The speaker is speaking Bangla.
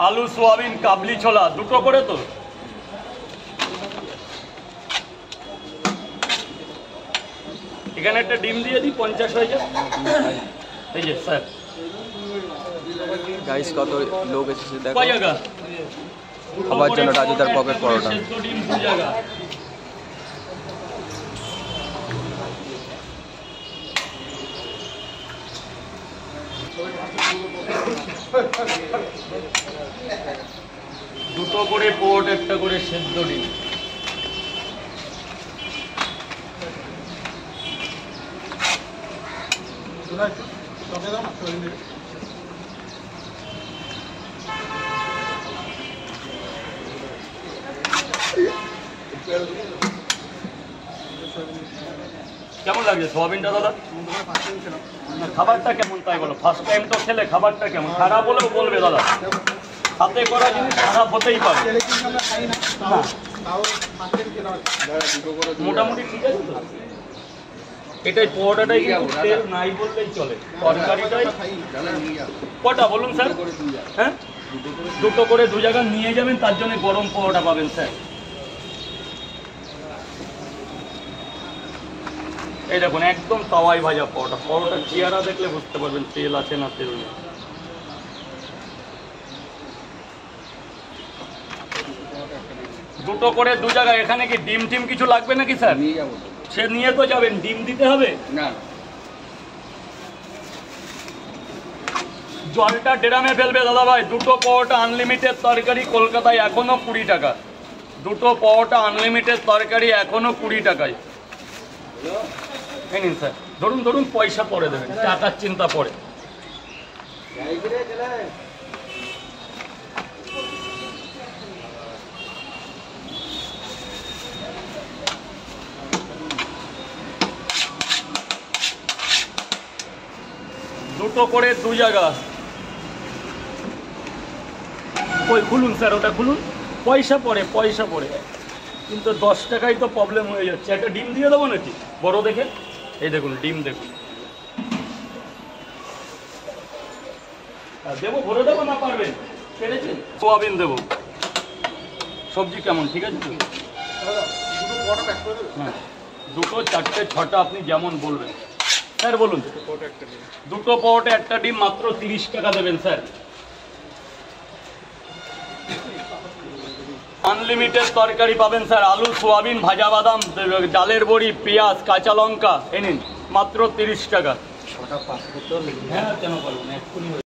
আলু সোয়াবিন কাবলি ছোলা দুটো করে তো। এখানে একটা ডিম দিয়ে দিই 50 হয়ে যায়। এই যে স্যার গাইস কত লোক এসেছে দেখো কয় জায়গা খাবার জন্য রাজুদার পকেট পরোটা। ডিম 2 জায়গা। দুটো করে পোট, একটা করে সেদ্ধ ডিম। কেমন লাগছে সোয়াবিনটা দাদা? খাবারটা কেমন তাই বলো, ফার্স্ট টাইম তো খেলে খাবারটা কেমন? খারাপ হলেও বলবে দাদা, হাতে করা জিনিস খারাপ হতেই পারে। মোটামুটি ঠিক আছে তো। এটাই পোড়াটাই কিন্তু তেল নাই বললেই চলে। তরকারিটাই কটা বলুন স্যার? হ্যাঁ, দুটো করে 2 জায়গা নিয়ে যাবেন, তার জন্য গরম পোড়াটা পাবেন স্যার। এই দেখুন একদম তাওয়ায় ভাজা পরোটা। পরোটার চেহারা দেখলে বুঝতে পারবেন তেল আছে না তেল নেই। দুটো করে 2 জায়গায়। এখানে কি ডিম টিম কিছু লাগবে নাকি স্যার? সে নিয়ে তো যাবেন, ডিম দিতে হবে না? জলটা ড্রামে ফেলবে দাদা ভাই। দুটো পরোটা আনলিমিটেড তরকারি কলকাতায় এখনো 20 টাকা। দুটো পরোটা আনলিমিটেড তরকারি এখনো 20 টাকায়। নিন স্যার, ধরুন ধরুন, পয়সা পরে দেবেন, টাকার চিন্তা পরে। দুটো করে 2 জায়গা। ওই খুলুন স্যার, ওটা খুলুন। পয়সা পরে, পয়সা পরে, কিন্তু 10 টাকায় তো প্রবলেম হয়ে যাচ্ছে। একটা ডিম দিয়ে দেবো নাকি বড় দেখে? এই দেখুন ডিম দেখুন। দেবো, ভরে দেবো না পারবেন? পেরেছেন? সোয়াবিন দেবো। সবজি কেমন ঠিক আছে তো? হ্যাঁ, 2, 4, 6টা আপনি যেমন বলবেন স্যার বলুন। দুটো পরোটা একটা ডিম মাত্র 30 টাকা দেবেন স্যার। আনলিমিটেড তরকারি পাবেন স্যার। আলু সোয়াবিন ভাজা বাদাম ডালের বড়ি পেঁয়াজ কাঁচা লঙ্কা। এই নিন মাত্র 30 টাকা। হ্যাঁ কেন পারবেন, এক্ষুনি।